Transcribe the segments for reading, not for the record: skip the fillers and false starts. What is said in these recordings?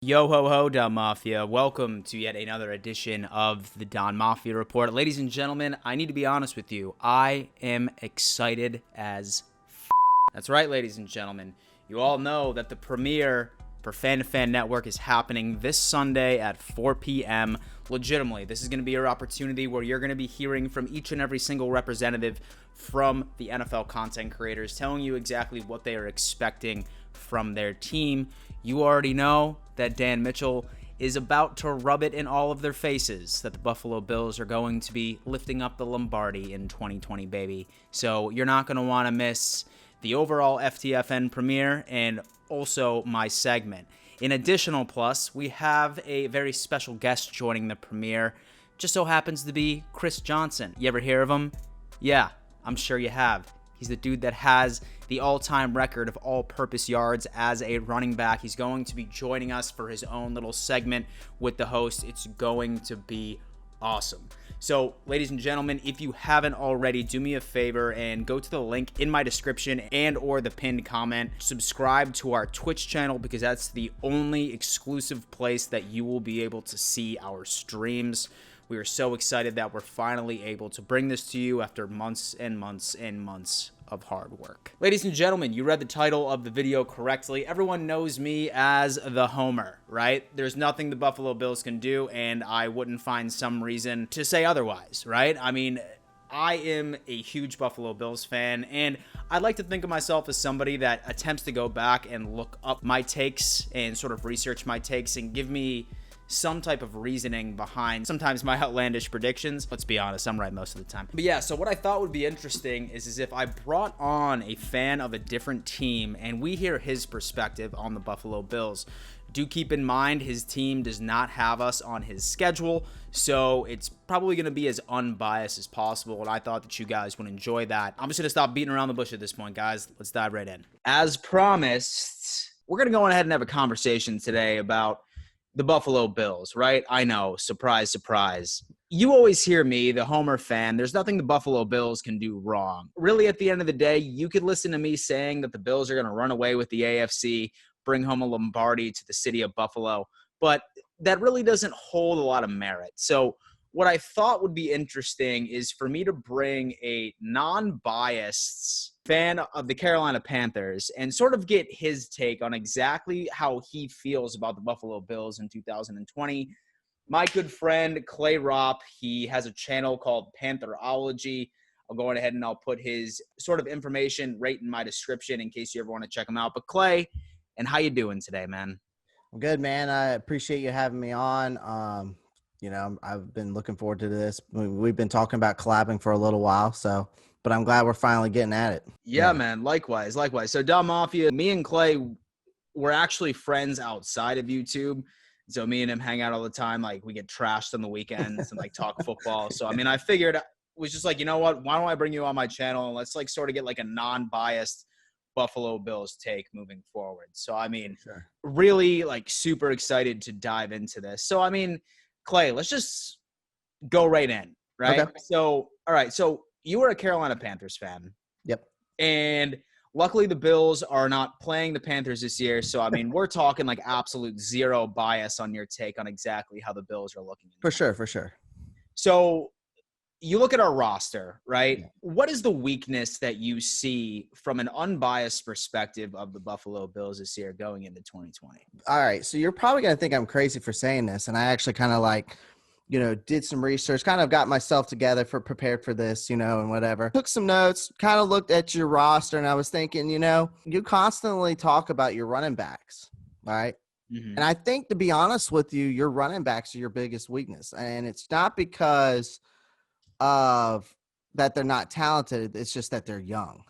Yo ho ho, Don Mafia. Welcome to yet another edition of the Don Mafia Report. Ladies and gentlemen, I need to be honest with you. I am excited as That's right, ladies and gentlemen. You all know that the premiere for Fan to Fan Network is happening this Sunday at 4 p.m. Legitimately, this is going to be your opportunity where you're going to be hearing from each and every single representative from the NFL content creators, telling you exactly what they are expecting from their team. You already know that Dan Mitchell is about to rub it in all of their faces that the Buffalo Bills are going to be lifting up the Lombardi in 2020, baby. So you're not going to want to miss the overall FTFN premiere and also my segment. In additional plus, we have a very special guest joining the premiere. Just so happens to be Chris Johnson. You ever hear of him? Yeah, I'm sure you have. He's the dude that has the all-time record of all-purpose yards as a running back. He's going to be joining us for his own little segment with the host. It's going to be awesome. So, ladies and gentlemen, if you haven't already, do me a favor and go to the link in my description and or the pinned comment. Subscribe to our Twitch channel because that's the only exclusive place that you will be able to see our streams. We are so excited that we're finally able to bring this to you after months and months and months of hard work. Ladies and gentlemen, you read the title of the video correctly. Everyone knows me as the Homer, right? There's nothing the Buffalo Bills can do, and I wouldn't find some reason to say otherwise, right? I mean, I am a huge Buffalo Bills fan, and I like to think of myself as somebody that attempts to go back and look up my takes and sort of research my takes and give me some type of reasoning behind sometimes my outlandish predictions. Let's be honest, I'm right most of the time. But yeah, so what I thought would be interesting is if I brought on a fan of a different team and we hear his perspective on the Buffalo Bills. Do keep in mind his team does not have us on his schedule, so it's probably going to be as unbiased as possible, and I thought that you guys would enjoy that. I'm just going to stop beating around the bush at this point, guys. Let's dive right in. As promised, we're going to go ahead and have a conversation today about the Buffalo Bills, right? I know, surprise, surprise. You always hear me, the Homer fan, there's nothing the Buffalo Bills can do wrong. Really, at the end of the day, you could listen to me saying that the Bills are going to run away with the AFC, bring home a Lombardi to the city of Buffalo, but that really doesn't hold a lot of merit. So what I thought would be interesting is for me to bring a non-biased fan of the Carolina Panthers and sort of get his take on exactly how he feels about the Buffalo Bills in 2020. My good friend, Clay Ropp, he has a channel called Pantherology. I'll go ahead and I'll put his sort of information right in my description in case you ever want to check him out. But Clay, and how you doing today, man? I'm good, man. I appreciate you having me on. I've been looking forward to this. We've been talking about collabing for a little while, but I'm glad we're finally getting at it. Yeah, man. Likewise. So, Dumb Mafia, me and Clay, we're actually friends outside of YouTube. So me and him hang out all the time. Like, we get trashed on the weekends and like talk football. So, I mean, I figured it was just like, you know what? Why don't I bring you on my channel and let's like sort of get like a non-biased Buffalo Bills take moving forward. So, I mean, Sure. Really like super excited to dive into this. So, I mean, Clay, let's just go right in, right? Okay. So, all right. So you were a Carolina Panthers fan. Yep. And luckily the Bills are not playing the Panthers this year. So, I mean, we're talking like absolute zero bias on your take on exactly how the Bills are looking. For sure. So you look at our roster, right? Yeah. What is the weakness that you see from an unbiased perspective of the Buffalo Bills this year going into 2020? All right. So you're probably going to think I'm crazy for saying this. And I actually kind of did some research, kind of got myself together prepared for this, and whatever. Took some notes, kind of looked at your roster, and I was thinking, you constantly talk about your running backs, right? Mm-hmm. And I think, to be honest with you, your running backs are your biggest weakness. And it's not because of that they're not talented. It's just that they're young.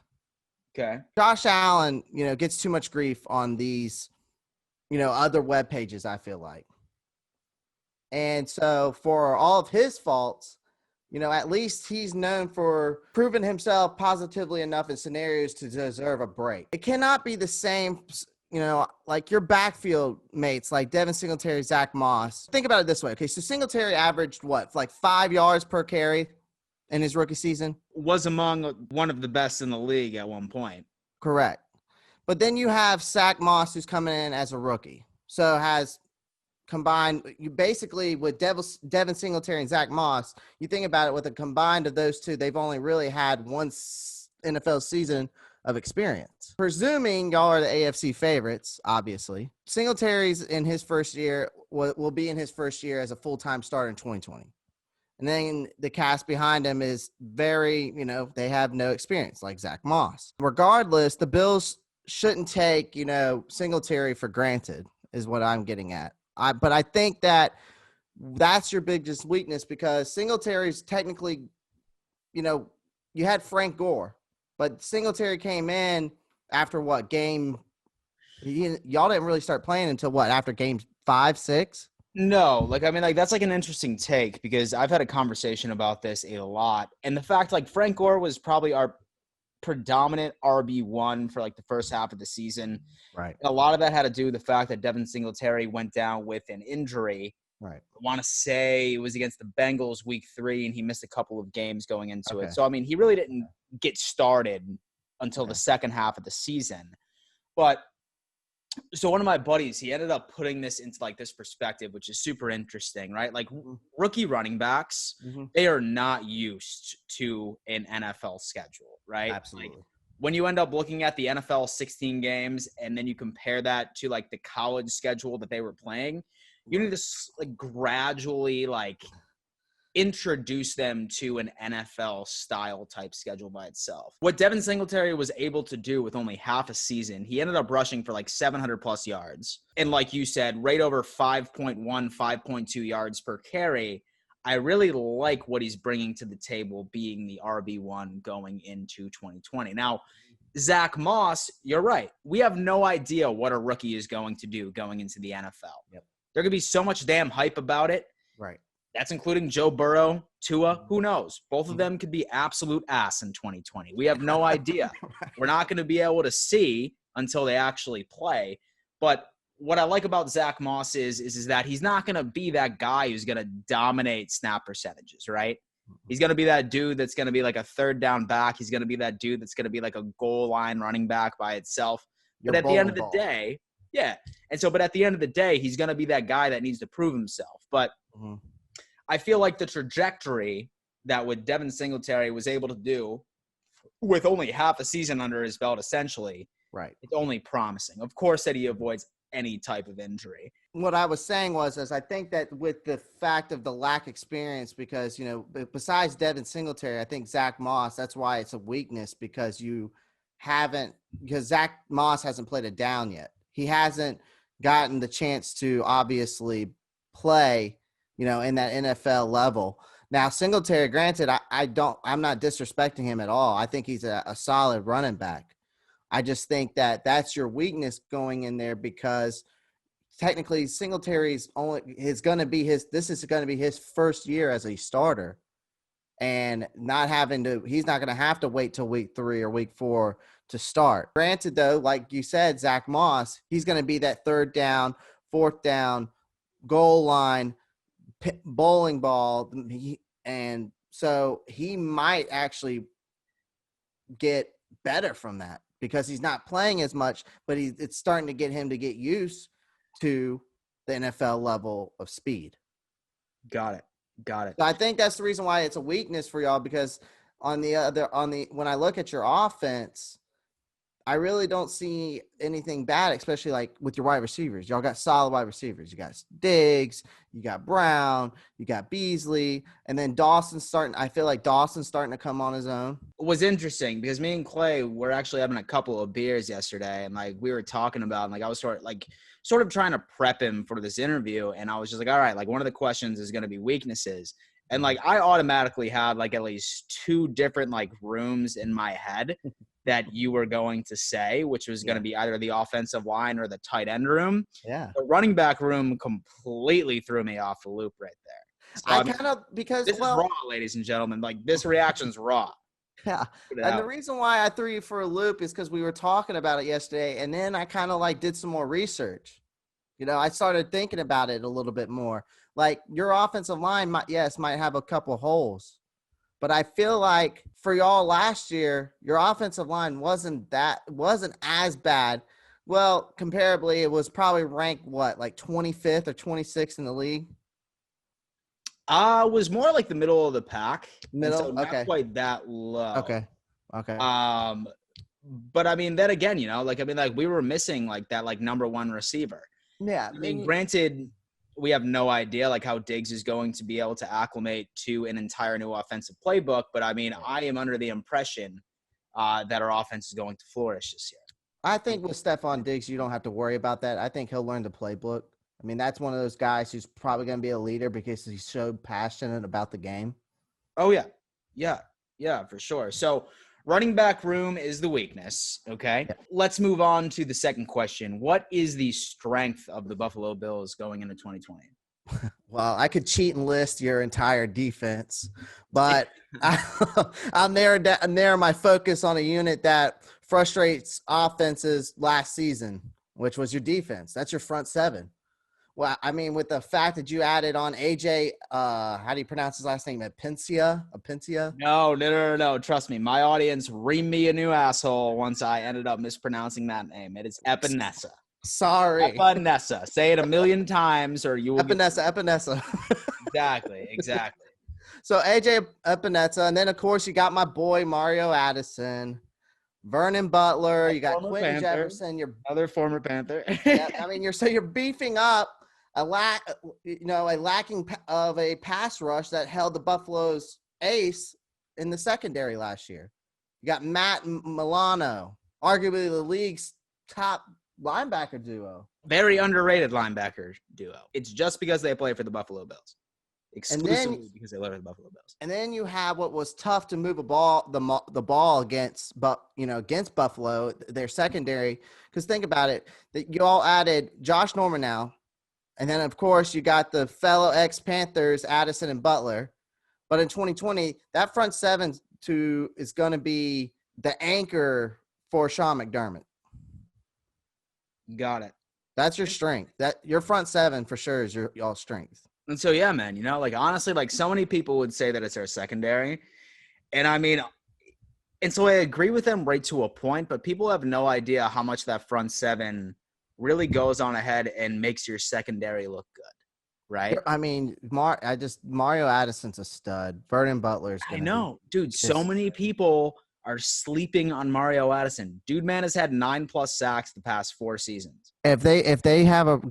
Okay. Josh Allen, gets too much grief on these, other web pages, I feel like. And so for all of his faults, at least he's known for proving himself positively enough in scenarios to deserve a break. It cannot be the same, like your backfield mates, like Devin Singletary, Zach Moss. Think about it this way. Okay, so Singletary averaged like 5 yards per carry in his rookie season. Was among one of the best in the league at one point. Correct. But then you have Zach Moss, who's coming in as a rookie. So has combined, you basically with Devin Singletary and Zach Moss, you think about it, with a combined of those two, they've only really had one NFL season of experience. Presuming y'all are the AFC favorites, obviously, Singletary's in his first year, will be in his first year as a full-time starter in 2020. And then the cast behind him is very, they have no experience like Zach Moss. Regardless, the Bills shouldn't take, Singletary for granted is what I'm getting at. But I think that's your biggest weakness, because Singletary's technically, you had Frank Gore, but Singletary came in after what game? Y'all didn't really start playing until what, after game 5, 6? No, that's like an interesting take, because I've had a conversation about this a lot. And the fact, like, Frank Gore was probably our predominant RB1 for like the first half of the season. Right. And a lot of that had to do with the fact that Devin Singletary went down with an injury. Right. I want to say it was against the Bengals week 3, and he missed a couple of games going into it. So, he really didn't get started until the second half of the season. But so one of my buddies, he ended up putting this into like this perspective, which is super interesting, right? Like rookie running backs, they are not used to an NFL schedule, right? Absolutely. Like, when you end up looking at the NFL 16 games and then you compare that to like the college schedule that they were playing, you need to like gradually like introduce them to an NFL style type schedule by itself. What Devin Singletary was able to do with only half a season, he ended up rushing for like 700 plus yards. And like you said, right over 5.1, 5.2 yards per carry. I really like what he's bringing to the table, being the RB1 going into 2020. Now, Zach Moss, you're right. We have no idea what a rookie is going to do going into the NFL. Yep. There could be so much damn hype about it. Right. That's including Joe Burrow, Tua. Who knows? Both of them could be absolute ass in 2020. We have no idea. Right. We're not going to be able to see until they actually play. But what I like about Zach Moss is that he's not going to be that guy who's going to dominate snap percentages, right? He's going to be that dude that's going to be like a third down back. He's going to be that dude that's going to be like a goal line running back by itself. But at the end of the day, yeah. But at the end of the day, he's going to be that guy that needs to prove himself. But I feel like the trajectory that what Devin Singletary was able to do with only half a season under his belt, essentially, right, it's only promising. Of course, that he avoids any type of injury. What I was saying was I think that with the fact of the lack of experience, because, besides Devin Singletary, I think Zach Moss, that's why it's a weakness, because Zach Moss hasn't played it down yet. He hasn't gotten the chance to obviously play, in that NFL level. Now, Singletary, granted, I'm not disrespecting him at all. I think he's a solid running back. I just think that that's your weakness going in there, because technically Singletary's is going to be his first year as a starter, and he's not going to have to wait till week 3 or week 4 to start. Granted, though, like you said, Zach Moss, he's going to be that third down, fourth down, goal line, bowling ball, and so he might actually get better from that, because he's not playing as much, but it's starting to get him to get used to the NFL level of speed. Got it. So I think that's the reason why it's a weakness for y'all, because when I look at your offense, I really don't see anything bad, especially like with your wide receivers. Y'all got solid wide receivers. You got Diggs, you got Brown, you got Beasley, and then I feel like Dawson's starting to come on his own. It was interesting because me and Clay were actually having a couple of beers yesterday, and like we were talking about, and like I was sort of trying to prep him for this interview, and I was just like, all right, like one of the questions is going to be weaknesses. And like I automatically had like at least 2 different like rooms in my head that you were going to say, which was going to be either the offensive line or the tight end room. Yeah. The running back room completely threw me off the loop right there. So, because this is raw, ladies and gentlemen. Like this reaction's raw. Yeah. And the reason why I threw you for a loop is because we were talking about it yesterday, and then I kind of like did some more research. I started thinking about it a little bit more. Like your offensive line might have a couple holes, but I feel like for y'all last year, your offensive line wasn't as bad. Well, comparably, it was probably ranked like 25th or 26th in the league. Was more like the middle of the pack, and so Middle. not Okay. quite that low. Okay. Okay. Um, but I mean, then again, like we were missing like that like number one receiver. Yeah. I mean, granted, we have no idea like how Diggs is going to be able to acclimate to an entire new offensive playbook. But I mean, I am under the impression that our offense is going to flourish this year. I think with Stephon Diggs, you don't have to worry about that. I think he'll learn the playbook. I mean, that's one of those guys who's probably going to be a leader because he's so passionate about the game. Oh, yeah, for sure. So running back room is the weakness, okay? Yeah. Let's move on to the second question. What is the strength of the Buffalo Bills going into 2020? Well, I could cheat and list your entire defense, but I'm narrow my focus on a unit that frustrates offenses last season, which was your defense. That's your front seven. Well, I mean, with the fact that you added on AJ, how do you pronounce his last name? Apencia? No. Trust me. My audience reamed me a new asshole once I ended up mispronouncing that name. It is Epinesa. Sorry. Epinesa. Say it a million times or you will Epinesa. Exactly. So AJ Epinesa, and then of course you got my boy Mario Addison, Vernon Butler, you got Quentin Jefferson, another former Panther. Yeah, I mean you're beefing up a lacking of a pass rush that held the Buffalo's ace in the secondary last year. You got Matt Milano, arguably the league's top linebacker duo. Very underrated linebacker duo. It's just because they play for the Buffalo Bills. Exclusively because they play for the Buffalo Bills. And then you have what was tough to move the ball against Buffalo, their secondary. Because think about it, that you all added Josh Norman now, and then of course you got the fellow ex-Panthers Addison and Butler. But in 2020, that front seven is going to be the anchor for Sean McDermott. Got it. That's your strength. That your front seven for sure is y'all strength. And so, yeah, man, like honestly, like so many people would say that it's our secondary. And I mean, and so I agree with them right to a point, but people have no idea how much that front seven really goes on ahead and makes your secondary look good. Right. I mean, Mario Addison's a stud. Vernon Butler's. I know, dude. So many people are sleeping on Mario Addison. Dude, man, has had 9+ sacks the past 4 seasons. If they have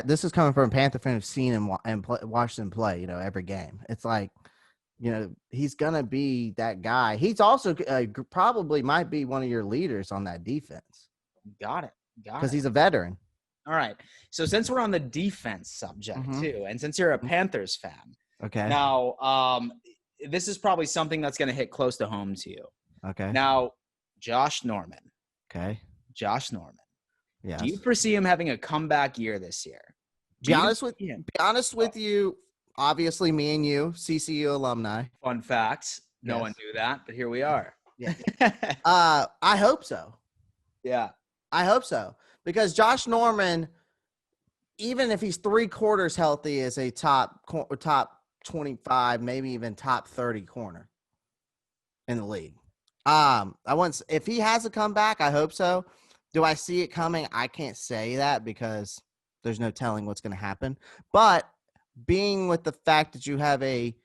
this is coming from a Panther fan who's seen him and watched him play, every game. It's like, he's gonna be that guy. He's also probably might be one of your leaders on that defense. Got it. Because he's a veteran. All right. So since we're on the defense subject too, and since you're a Panthers fan, okay. Now, this is probably something that's going to hit close to home to you. Okay. Now, Josh Norman. Okay. Josh Norman. Yes. Do you foresee him having a comeback year this year? Be honest with you, obviously me and you, CCU alumni. Fun facts. No one knew that, but here we are. Yeah. I hope so. Yeah. I hope so. Because Josh Norman, even if he's 3/4 healthy, is a top 25, maybe even top 30 corner in the league. If he has a comeback, I hope so. Do I see it coming? I can't say that because there's no telling what's going to happen. But being with the fact that you have a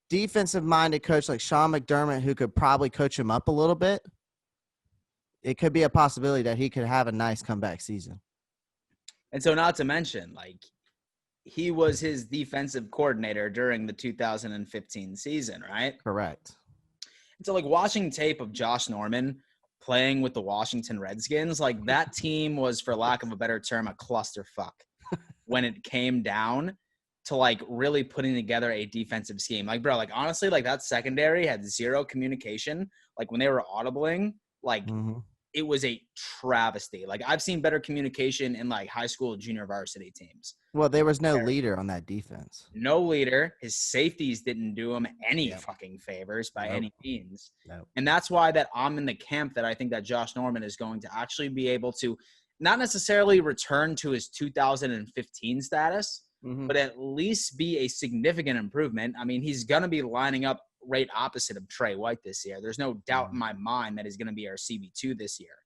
defensive-minded coach like Sean McDermott who could probably coach him up a little bit, it could be a possibility that he could have a nice comeback season. And so not to mention, like, he was his defensive coordinator during the 2015 season, right? Correct. And so, like, watching tape of Josh Norman playing with the Washington Redskins, like, that team was, for lack of a better term, a clusterfuck when it came down to, like, really putting together a defensive scheme. Like, bro, like, honestly, like, that secondary had zero communication. Like, when they were audibling, like, it was a travesty. Like, I've seen better communication in, like, high school junior varsity teams. Well, there was no leader on that defense. No leader. His safeties didn't do him any fucking favors by any means. Nope. And that's why that I'm in the camp that I think that Josh Norman is going to actually be able to not necessarily return to his 2015 status, but at least be a significant improvement. I mean, he's going to be lining up right opposite of Trey White this year. There's no doubt in my mind that he's going to be our CB2 this year.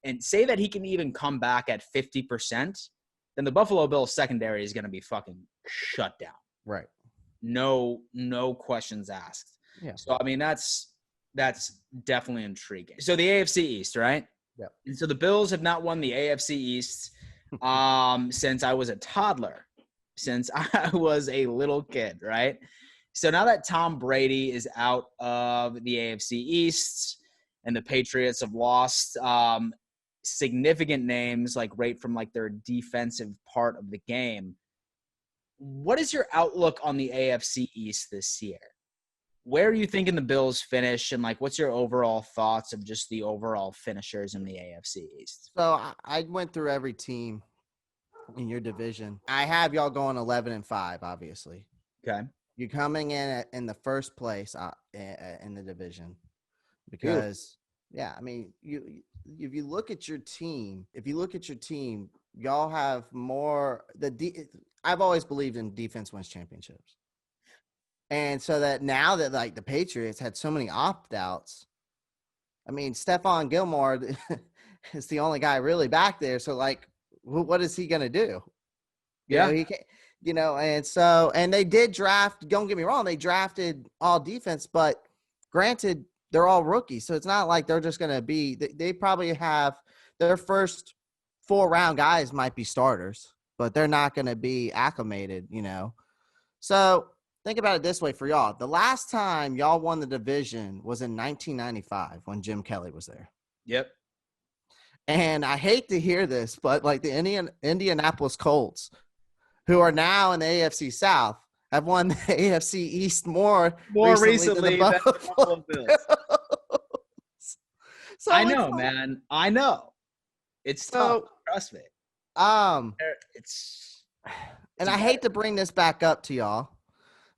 and say that he can even come back at 50%, then the Buffalo Bills secondary is going to be fucking shut down. Right. No questions asked. Yeah. So, I mean, that's definitely intriguing. So the AFC East, right? Yeah. And so the Bills have not won the AFC East since I was a toddler, since I was a little kid, right? So now that Tom Brady is out of the AFC East and the Patriots have lost significant names, like right from like their defensive part of the game, what is your outlook on the AFC East this year? Where are you thinking the Bills finish, and like what's your overall thoughts of just the overall finishers in the AFC East? So I went through every team in your division. I have y'all going 11-5, obviously. Okay. You're coming in the first place in the division because, yeah, I mean, if you look at your team, y'all have more. I've always believed in defense wins championships, and so that now that like the Patriots had so many opt-outs, I mean, Stephon Gilmore is the only guy really back there. So like, what is he gonna do? He can't. And they did draft, don't get me wrong, they drafted all defense, but granted, they're all rookies. So it's not like they're just going to be, they probably have their first 4-round guys might be starters, but they're not going to be acclimated, So think about it this way for y'all. The last time y'all won the division was in 1995 when Jim Kelly was there. Yep. And I hate to hear this, but like the Indianapolis Colts, who are now in the AFC South, have won the AFC East more recently than the Buffalo Bills. So I know, man. I know. It's tough. Trust me. And I hate to bring this back up to y'all,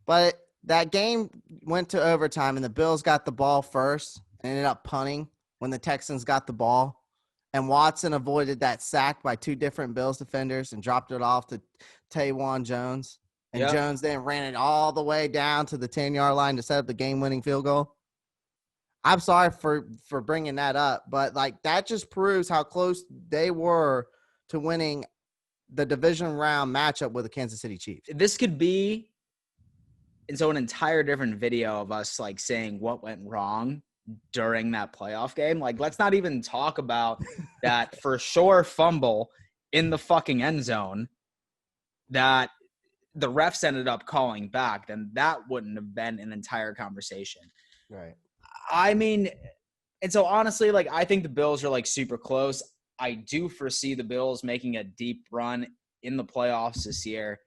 but that game went to overtime, and the Bills got the ball first and ended up punting when the Texans got the ball. And Watson avoided that sack by 2 different Bills defenders and dropped it off to Tawan Jones. And Jones then ran it all the way down to the 10-yard line to set up the game-winning field goal. I'm sorry for bringing that up, but like that just proves how close they were to winning the division round matchup with the Kansas City Chiefs. This could be, and so an entire different video of us like saying what went wrong during that playoff game. Like, let's not even talk about that for sure fumble in the fucking end zone that the refs ended up calling back. Then that wouldn't have been an entire conversation. Right. I mean, and so honestly, like, I think the Bills are like super close. I do foresee the Bills making a deep run in the playoffs this year.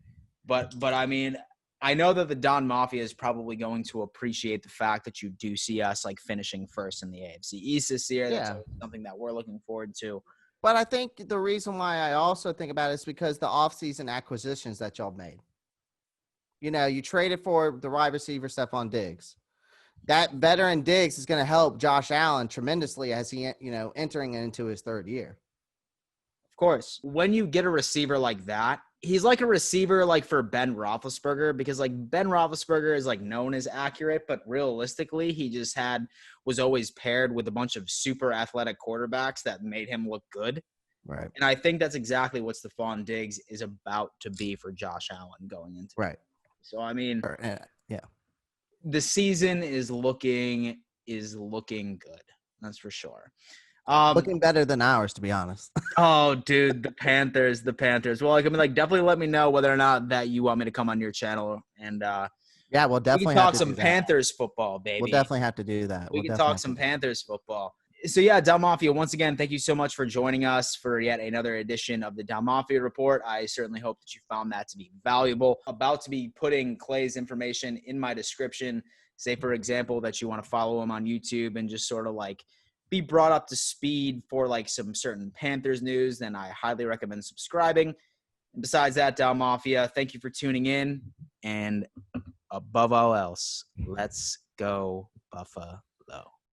But I mean, I know that the Don Mafia is probably going to appreciate the fact that you do see us like finishing first in the AFC East this year. That's something that we're looking forward to. But I think the reason why I also think about it is because the offseason acquisitions that y'all made. You traded for the wide receiver Stephon Diggs. That veteran Diggs is going to help Josh Allen tremendously as he, entering into his 3rd year. Of course, when you get a receiver like that, he's like a receiver like for Ben Roethlisberger, because like Ben Roethlisberger is like known as accurate, but realistically, he just was always paired with a bunch of super athletic quarterbacks that made him look good. Right. And I think that's exactly what Stephon Diggs is about to be for Josh Allen going into. Right. So I mean, yeah, the season is looking good. That's for sure. Looking better than ours, to be honest. Oh, dude, the Panthers. Well, like, I mean, like, definitely let me know whether or not that you want me to come on your channel, and yeah, we'll definitely we can talk some Panthers football, baby. We'll definitely have to do that. We can talk some Panthers football. So yeah, Del Mafia, once again, thank you so much for joining us for yet another edition of the Del Mafia Report. I certainly hope that you found that to be valuable. About to be putting Clay's information in my description. Say, for example, that you want to follow him on YouTube and just sort of like be brought up to speed for like some certain Panthers news, then I highly recommend subscribing. And besides that, Del Mafia, thank you for tuning in. And above all else, let's go Buffalo.